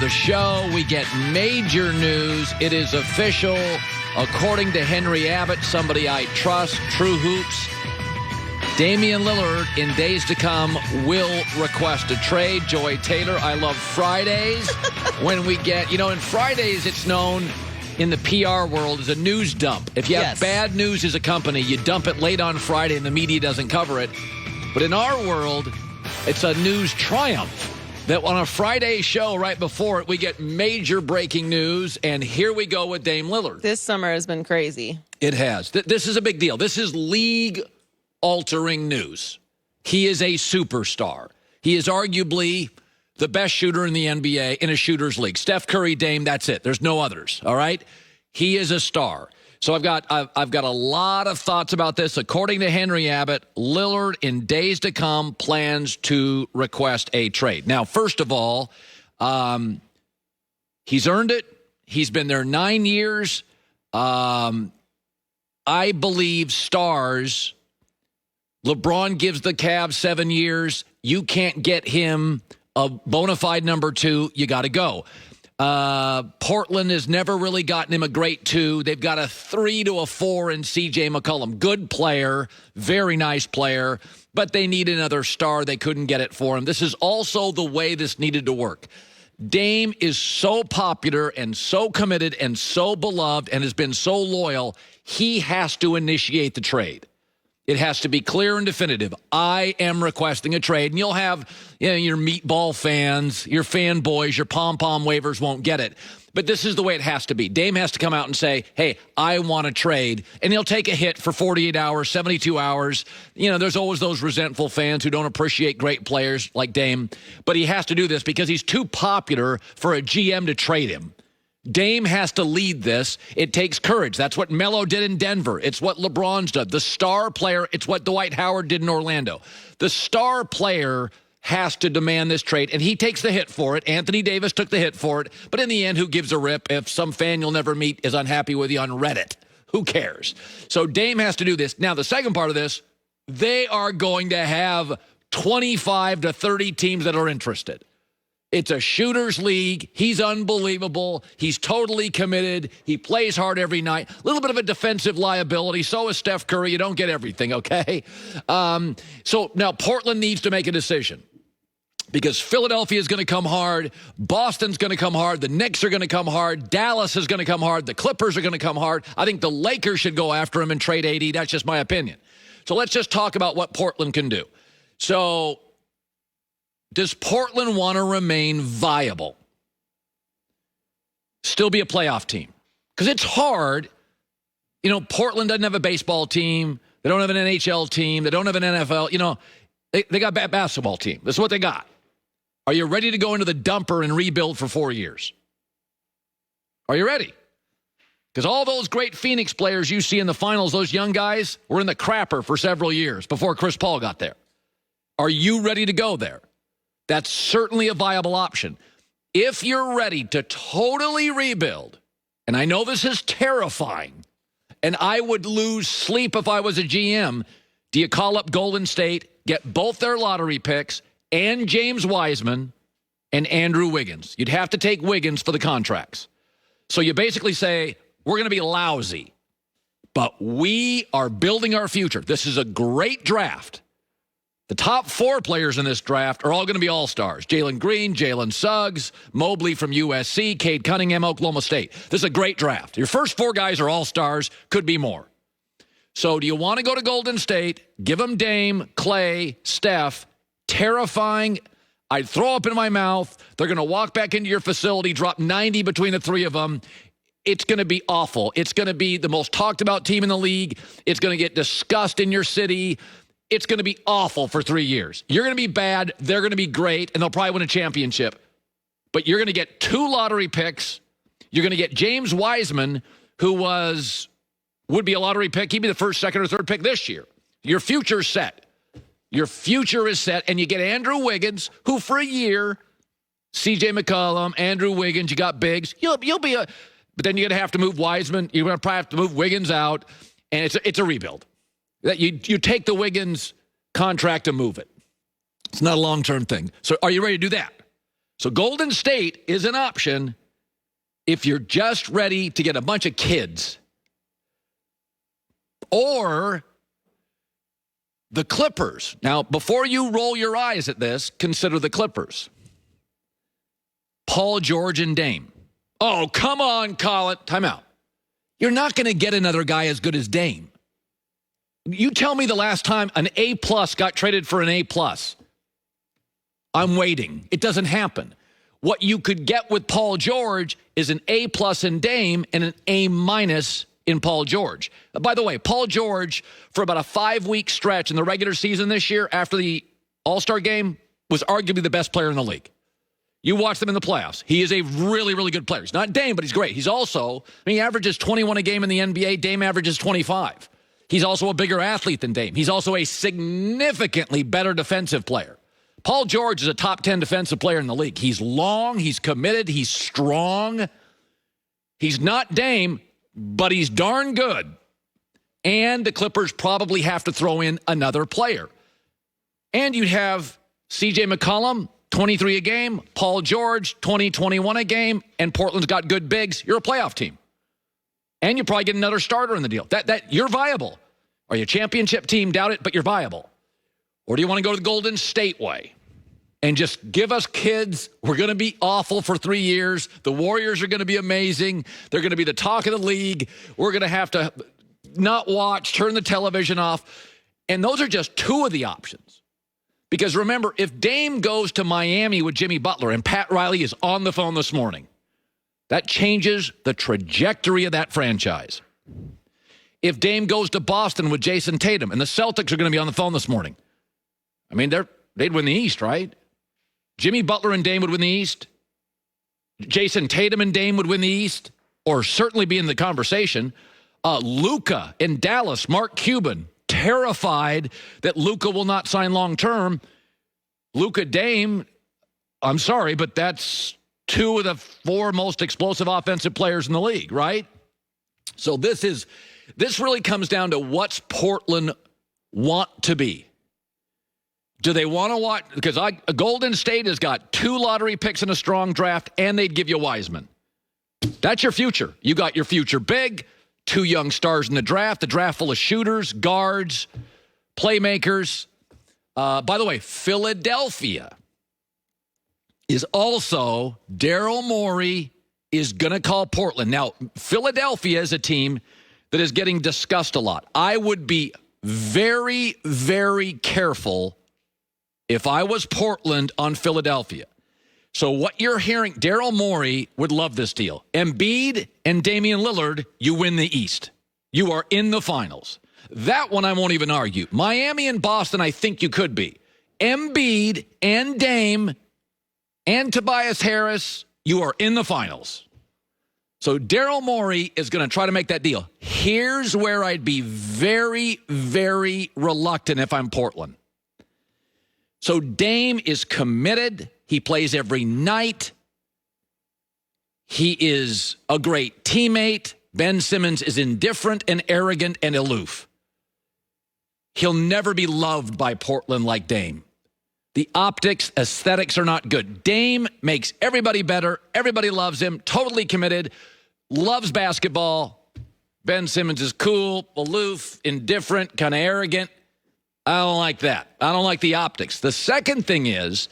the show. We get major news. It is official. According to Henry Abbott, somebody I trust, True Hoops, Damian Lillard, in days to come, will request a trade. Joy Taylor, I love Fridays. When we get, in Fridays, it's known in the PR world as a news dump. If you have bad news as a company, you dump it late on Friday and the media doesn't cover it. But in our world, it's a news triumph. That on a Friday show right before it, we get major breaking news, and here we go with Dame Lillard. This summer has been crazy. It has. This is a big deal. This is league-altering news. He is a superstar. He is arguably the best shooter in the NBA in a shooter's league. Steph Curry, Dame, that's it. There's no others, all right? He is a star. So I've got a lot of thoughts about this. According to Henry Abbott, Lillard, in days to come, plans to request a trade. Now, first of all, he's earned it. He's been there 9 years. I believe stars. LeBron gives the Cavs 7 years. You can't get him a bona fide number 2. You got to go. Portland has never really gotten him a great 2. They've got a 3 to a 4 in C.J. McCollum. Good player, very nice player, but they need another star. They couldn't get it for him. This is also the way this needed to work. Dame is so popular and so committed and so beloved and has been so loyal, he has to initiate the trade. It has to be clear and definitive. I am requesting a trade. And you'll have your meatball fans, your fanboys, your pom-pom wavers won't get it. But this is the way it has to be. Dame has to come out and say, hey, I want to trade. And he'll take a hit for 48 hours, 72 hours. There's always those resentful fans who don't appreciate great players like Dame. But he has to do this because he's too popular for a GM to trade him. Dame has to lead this. It takes courage. That's what Melo did in Denver. It's what LeBron's done. The star player, it's what Dwight Howard did in Orlando. The star player has to demand this trade, and he takes the hit for it. Anthony Davis took the hit for it. But in the end, who gives a rip if some fan you'll never meet is unhappy with you on Reddit? Who cares? So Dame has to do this. Now, the second part of this, they are going to have 25 to 30 teams that are interested. It's a shooter's league. He's unbelievable. He's totally committed. He plays hard every night. A little bit of a defensive liability. So is Steph Curry. You don't get everything, okay? So now Portland needs to make a decision because Philadelphia is going to come hard. Boston's going to come hard. The Knicks are going to come hard. Dallas is going to come hard. The Clippers are going to come hard. I think the Lakers should go after him and trade AD. That's just my opinion. So let's just talk about what Portland can do. So does Portland want to remain viable? Still be a playoff team? Because it's hard. Portland doesn't have a baseball team. They don't have an NHL team. They don't have an NFL. They got a basketball team. This is what they got. Are you ready to go into the dumper and rebuild for 4 years? Are you ready? Because all those great Phoenix players you see in the finals, those young guys, were in the crapper for several years before Chris Paul got there. Are you ready to go there? That's certainly a viable option. If you're ready to totally rebuild, and I know this is terrifying, and I would lose sleep if I was a GM, do you call up Golden State, get both their lottery picks, and James Wiseman, and Andrew Wiggins? You'd have to take Wiggins for the contracts. So you basically say, we're going to be lousy, but we are building our future. This is a great draft. The top 4 players in this draft are all going to be all-stars. Jalen Green, Jalen Suggs, Mobley from USC, Cade Cunningham, Oklahoma State. This is a great draft. Your first 4 guys are all-stars, could be more. So do you want to go to Golden State, give them Dame, Clay, Steph, terrifying? I'd throw up in my mouth. They're going to walk back into your facility, drop 90 between the 3 of them. It's going to be awful. It's going to be the most talked-about team in the league. It's going to get discussed in your city. It's going to be awful for 3 years. You're going to be bad. They're going to be great, and they'll probably win a championship. But you're going to get 2 lottery picks. You're going to get James Wiseman, who would be a lottery pick. He'd be the first, second, or third pick this year. Your future's set. Your future is set, and you get Andrew Wiggins, who for a year, C.J. McCollum, Andrew Wiggins, you got bigs. You'll be a, but then you're going to have to move Wiseman. You're going to probably have to move Wiggins out, and it's a rebuild. That you take the Wiggins contract and move it. It's not a long-term thing. So are you ready to do that? So Golden State is an option if you're just ready to get a bunch of kids. Or the Clippers. Now, before you roll your eyes at this, consider the Clippers. Paul George and Dame. Oh, come on, Colin. Time out. You're not going to get another guy as good as Dame. You tell me the last time an A-plus got traded for an A-plus. I'm waiting. It doesn't happen. What you could get with Paul George is an A-plus in Dame and an A- in Paul George. By the way, Paul George, for about a 5-week stretch in the regular season this year after the All-Star game, was arguably the best player in the league. You watch them in the playoffs. He is a really, really good player. He's not Dame, but he's great. He's also, he averages 21 a game in the NBA. Dame averages 25. He's also a bigger athlete than Dame. He's also a significantly better defensive player. Paul George is a top 10 defensive player in the league. He's long, he's committed, he's strong. He's not Dame, but he's darn good. And the Clippers probably have to throw in another player. And you'd have C.J. McCollum, 23 a game, Paul George, 20, 21 a game, and Portland's got good bigs. You're a playoff team. And you probably get another starter in the deal. That you're viable. Are you a championship team? Doubt it, but you're viable. Or do you want to go to the Golden State way and just give us kids? We're going to be awful for 3 years. The Warriors are going to be amazing. They're going to be the talk of the league. We're going to have to not watch, turn the television off. And those are just two of the options. Because remember, if Dame goes to Miami with Jimmy Butler, and Pat Riley is on the phone this morning, that changes the trajectory of that franchise. If Dame goes to Boston with Jason Tatum, and the Celtics are going to be on the phone this morning, I mean, they'd win the East, right? Jimmy Butler and Dame would win the East. Jason Tatum and Dame would win the East, or certainly be in the conversation. Luka in Dallas, Mark Cuban, terrified that Luka will not sign long-term. Luka Dame, I'm sorry, but that's two of the four most explosive offensive players in the league, right? So this really comes down to what's Portland want to be. Do they want to watch? Because Golden State has got 2 lottery picks in a strong draft, and they'd give you Wiseman. That's your future. You got your future big, 2 young stars in the draft full of shooters, guards, playmakers. By the way, Philadelphia is also, Daryl Morey is going to call Portland. Now, Philadelphia is a team that is getting discussed a lot. I would be very, very careful if I was Portland on Philadelphia. So what you're hearing, Daryl Morey would love this deal. Embiid and Damian Lillard, you win the East. You are in the finals. That one I won't even argue. Miami and Boston, I think you could be. Embiid and Dame and Tobias Harris, you are in the finals. So Daryl Morey is going to try to make that deal. Here's where I'd be very, very reluctant if I'm Portland. So Dame is committed. He plays every night. He is a great teammate. Ben Simmons is indifferent and arrogant and aloof. He'll never be loved by Portland like Dame. The optics, aesthetics are not good. Dame makes everybody better. Everybody loves him. Totally committed. Loves basketball. Ben Simmons is cool, aloof, indifferent, kind of arrogant. I don't like that. I don't like the optics. The second thing is,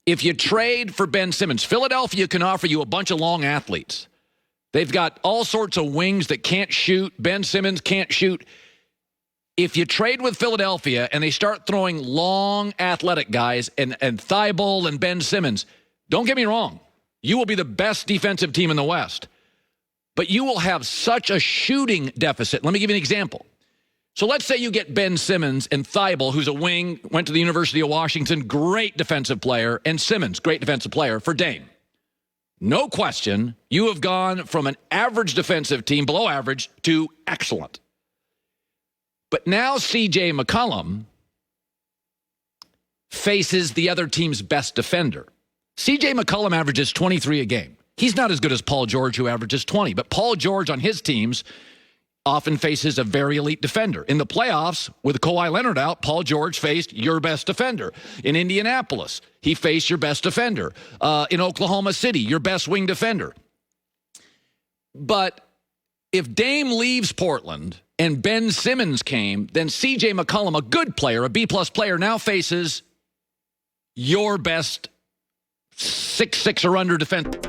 if you trade for Ben Simmons, Philadelphia can offer you a bunch of long athletes. They've got all sorts of wings that can't shoot. Ben Simmons can't shoot. If you trade with Philadelphia and they start throwing long athletic guys and Thibault and Ben Simmons, don't get me wrong, you will be the best defensive team in the West. But you will have such a shooting deficit. Let me give you an example. So let's say you get Ben Simmons and Thibault, who's a wing, went to the University of Washington, great defensive player, and Simmons, great defensive player, for Dame. No question, you have gone from an average defensive team, below average, to excellent. But now C.J. McCollum faces the other team's best defender. C.J. McCollum averages 23 a game. He's not as good as Paul George, who averages 20, but Paul George on his teams often faces a very elite defender. In the playoffs, with Kawhi Leonard out, Paul George faced your best defender. In Indianapolis, he faced your best defender. In Oklahoma City, your best wing defender. But if Dame leaves Portland and Ben Simmons came, then C.J. McCollum, a good player, a B-plus player, now faces your best 6'6" or under defender.